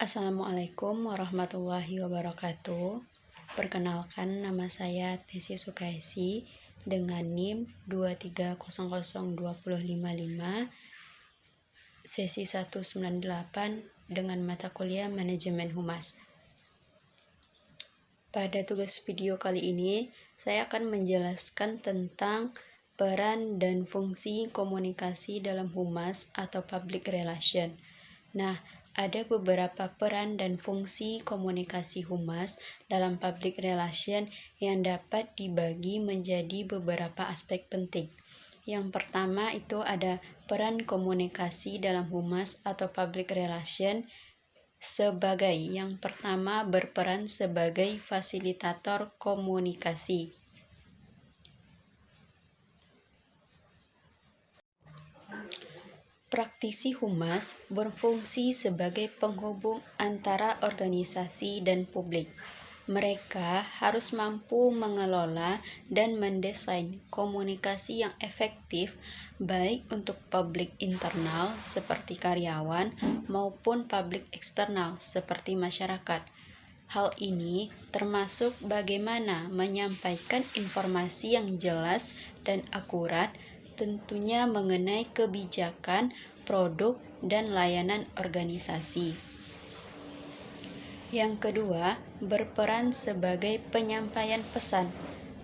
Assalamualaikum warahmatullahi wabarakatuh. Perkenalkan, nama saya Tesi Sukaisi dengan NIM 2300255, sesi 198 dengan mata kuliah Manajemen Humas. Pada tugas video kali ini, saya akan menjelaskan tentang peran dan fungsi komunikasi dalam humas atau public relation. Nah, ada beberapa peran dan fungsi komunikasi humas dalam public relation yang dapat dibagi menjadi beberapa aspek penting. Yang pertama itu ada peran komunikasi dalam humas atau public relation sebagai yang pertama berperan sebagai fasilitator komunikasi. Praktisi humas berfungsi sebagai penghubung antara organisasi dan publik. Mereka harus mampu mengelola dan mendesain komunikasi yang efektif baik untuk publik internal seperti karyawan maupun publik eksternal seperti masyarakat. Hal ini termasuk bagaimana menyampaikan informasi yang jelas dan akurat, tentunya mengenai kebijakan, produk, dan layanan organisasi. Yang kedua, berperan sebagai penyampaian pesan.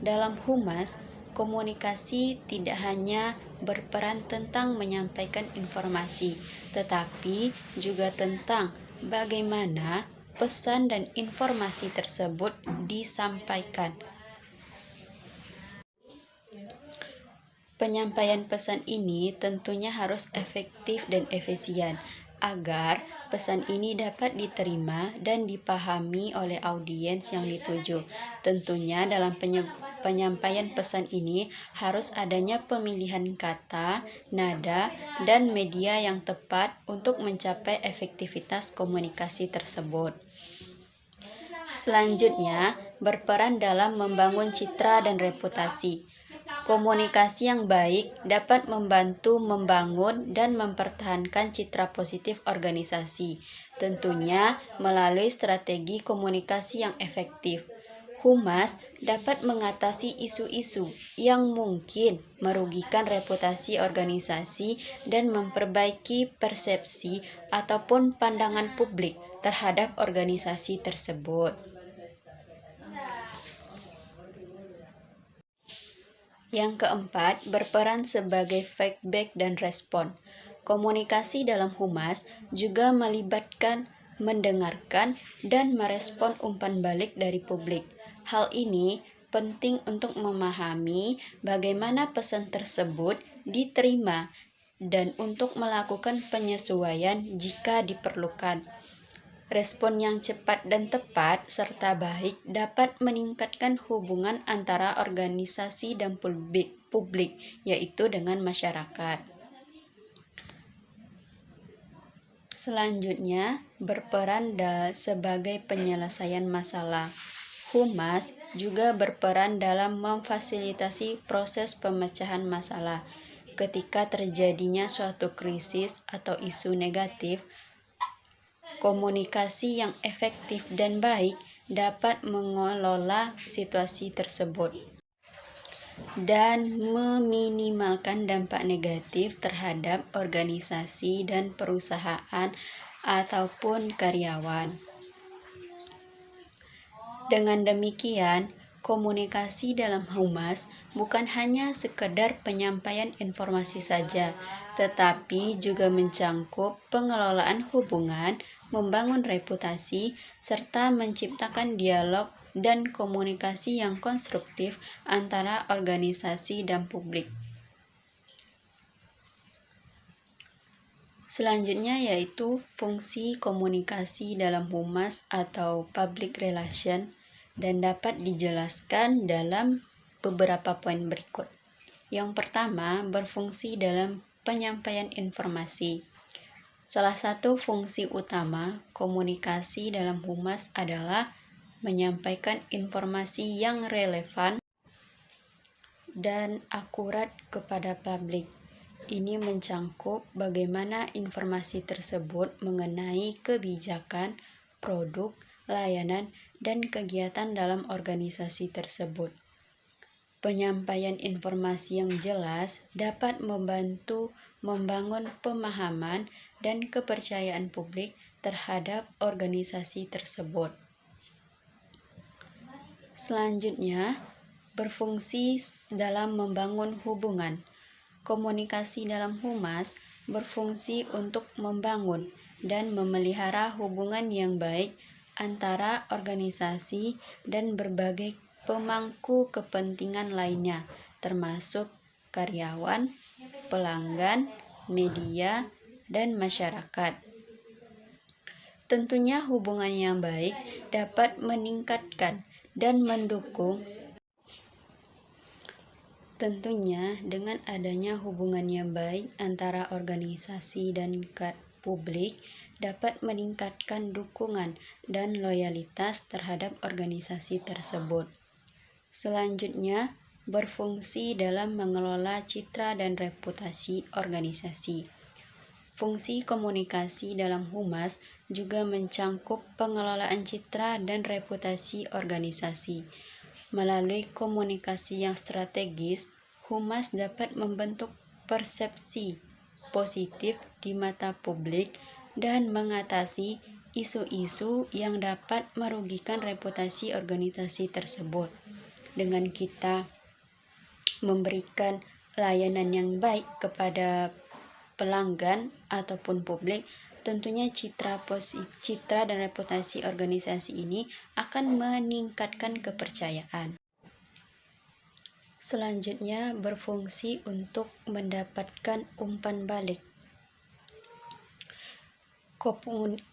Dalam humas, komunikasi tidak hanya berperan tentang menyampaikan informasi, tetapi juga tentang bagaimana pesan dan informasi tersebut disampaikan. Penyampaian pesan ini tentunya harus efektif dan efisien agar pesan ini dapat diterima dan dipahami oleh audiens yang dituju. Tentunya dalam penyampaian pesan ini harus adanya pemilihan kata, nada, dan media yang tepat untuk mencapai efektivitas komunikasi tersebut. Selanjutnya, berperan dalam membangun citra dan reputasi. Komunikasi yang baik dapat membantu membangun dan mempertahankan citra positif organisasi, tentunya melalui strategi komunikasi yang efektif. Humas dapat mengatasi isu-isu yang mungkin merugikan reputasi organisasi dan memperbaiki persepsi ataupun pandangan publik terhadap organisasi tersebut. Yang keempat, berperan sebagai feedback dan respon. Komunikasi dalam humas juga melibatkan mendengarkan dan merespon umpan balik dari publik. Hal ini penting untuk memahami bagaimana pesan tersebut diterima dan untuk melakukan penyesuaian jika diperlukan. Respon yang cepat dan tepat serta baik dapat meningkatkan hubungan antara organisasi dan publik, yaitu dengan masyarakat. Selanjutnya, berperan sebagai penyelesaian masalah. Humas juga berperan dalam memfasilitasi proses pemecahan masalah. Ketika terjadinya suatu krisis atau isu negatif, komunikasi yang efektif dan baik dapat mengelola situasi tersebut dan meminimalkan dampak negatif terhadap organisasi dan perusahaan ataupun karyawan. Dengan demikian, komunikasi dalam humas bukan hanya sekedar penyampaian informasi saja, tetapi juga mencangkup pengelolaan hubungan, membangun reputasi, serta menciptakan dialog dan komunikasi yang konstruktif antara organisasi dan publik. Selanjutnya yaitu fungsi komunikasi dalam humas atau public relation dan dapat dijelaskan dalam beberapa poin berikut. Yang pertama, berfungsi dalam penyampaian informasi. Salah satu fungsi utama komunikasi dalam humas adalah menyampaikan informasi yang relevan dan akurat kepada publik. Ini mencangkup bagaimana informasi tersebut mengenai kebijakan, produk, layanan, dan kegiatan dalam organisasi tersebut. Penyampaian informasi yang jelas dapat membantu membangun pemahaman dan kepercayaan publik terhadap organisasi tersebut. Selanjutnya, berfungsi dalam membangun hubungan. Komunikasi dalam humas berfungsi untuk membangun dan memelihara hubungan yang baik antara organisasi dan berbagai pemangku kepentingan lainnya, termasuk karyawan, pelanggan, media, dan masyarakat. Tentunya hubungan yang baik dapat meningkatkan dan mendukung. Tentunya dengan adanya hubungan yang baik antara organisasi dan publik dapat meningkatkan dukungan dan loyalitas terhadap organisasi tersebut. Selanjutnya, berfungsi dalam mengelola citra dan reputasi organisasi. Fungsi komunikasi dalam humas juga mencangkup pengelolaan citra dan reputasi organisasi. Melalui komunikasi yang strategis, humas dapat membentuk persepsi positif di mata publik dan mengatasi isu-isu yang dapat merugikan reputasi organisasi tersebut. Dengan kita memberikan layanan yang baik kepada pelanggan ataupun publik, tentunya citra dan reputasi organisasi ini akan meningkatkan kepercayaan. Selanjutnya, berfungsi untuk mendapatkan umpan balik.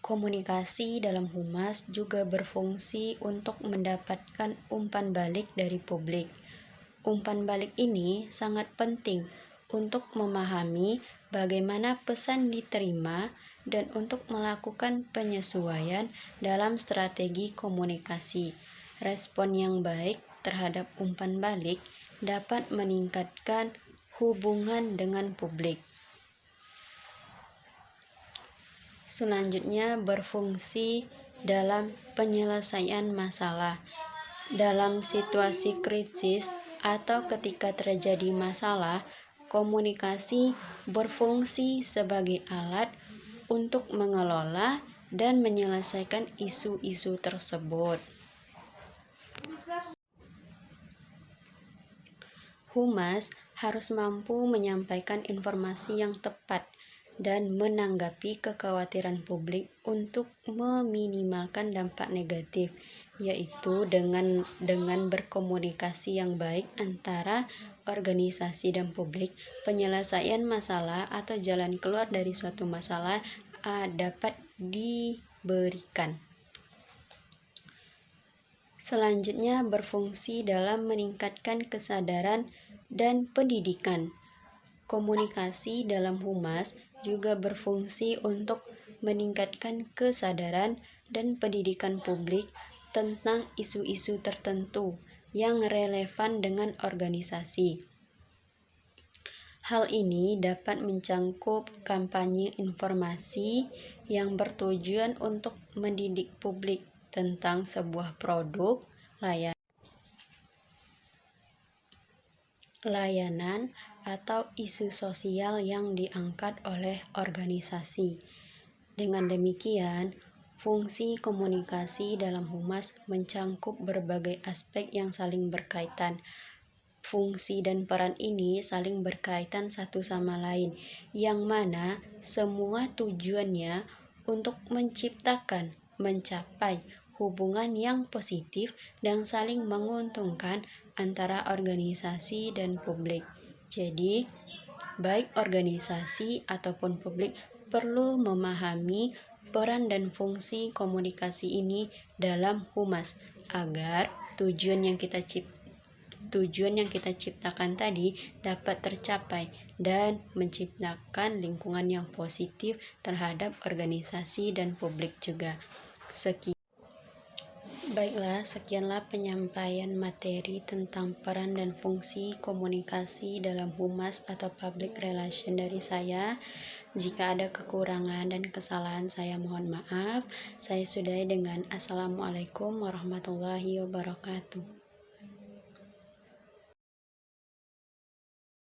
Komunikasi dalam humas juga berfungsi untuk mendapatkan umpan balik dari publik. Umpan balik ini sangat penting untuk memahami bagaimana pesan diterima dan untuk melakukan penyesuaian dalam strategi komunikasi. Respon yang baik terhadap umpan balik dapat meningkatkan hubungan dengan publik. Selanjutnya, berfungsi dalam penyelesaian masalah. Dalam situasi krisis atau ketika terjadi masalah, komunikasi berfungsi sebagai alat untuk mengelola dan menyelesaikan isu-isu tersebut. Humas harus mampu menyampaikan informasi yang tepat dan menanggapi kekhawatiran publik untuk meminimalkan dampak negatif, yaitu dengan berkomunikasi yang baik antara organisasi dan publik. Penyelesaian masalah atau jalan keluar dari suatu masalah dapat diberikan. Selanjutnya, berfungsi dalam meningkatkan kesadaran dan pendidikan. Komunikasi dalam humas juga berfungsi untuk meningkatkan kesadaran dan pendidikan publik tentang isu-isu tertentu yang relevan dengan organisasi. Hal ini dapat mencangkup kampanye informasi yang bertujuan untuk mendidik publik tentang sebuah produk, layanan, atau isu sosial yang diangkat oleh organisasi. Dengan demikian, fungsi komunikasi dalam humas mencangkup berbagai aspek yang saling berkaitan. Fungsi dan peran ini saling berkaitan satu sama lain, yang mana semua tujuannya untuk mencapai hubungan yang positif dan saling menguntungkan antara organisasi dan publik. Jadi, baik organisasi ataupun publik perlu memahami peran dan fungsi komunikasi ini dalam humas agar tujuan yang kita ciptakan tadi dapat tercapai dan menciptakan lingkungan yang positif terhadap organisasi dan publik juga. Sekian. Baiklah, sekianlah penyampaian materi tentang peran dan fungsi komunikasi dalam humas atau public relation dari saya. Jika ada kekurangan dan kesalahan, saya mohon maaf. Saya sudahi dengan Assalamualaikum warahmatullahi wabarakatuh.